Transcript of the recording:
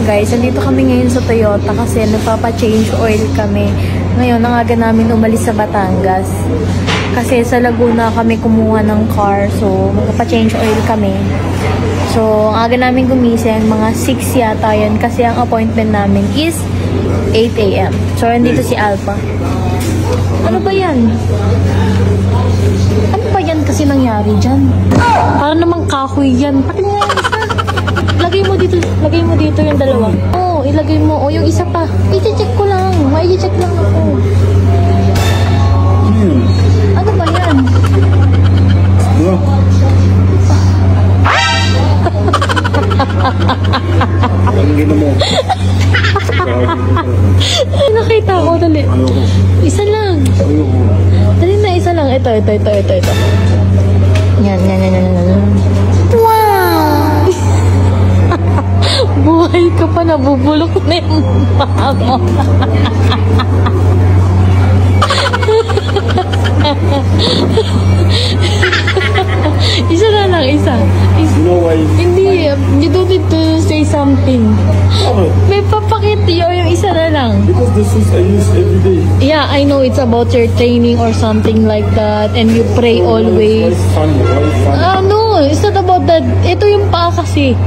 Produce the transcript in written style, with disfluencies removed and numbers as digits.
guys, nandito kami ngayon sa Toyota kasi nagpapa-change oil kami. Ngayon, ang aga namin umalis sa Batangas. Kasi sa Laguna kami kumuha ng car, so magpapa-change oil kami. So, ang aga namin gumising, mga 6 yata yan kasi ang appointment namin is 8 AM. So, nandito si Alpha. Ano ba yan? Ano ba yan kasi nangyari dyan? Parang namang kahoy yan. Pati nga yung isa. Lagay mo dito yung dalawa. Oo, ilagay mo. O, yung isa pa. I-check ko lang. I-check lang ako. Ano ba yan? Ay, nakita ko. Dali. Isa lang. Dali na, isa lang. Ito. Yan. Wow! Buhay ka pa, nabubulok na yung mukha mo. Isa na lang, isa. No way. Hindi, you don't need to say something. May papakita yung isa na lang. Because this is I use every day. Yeah, I know it's about your training or something like that, and you pray always. Why it's funny? No, it's not about that. Ito yung paa kasi.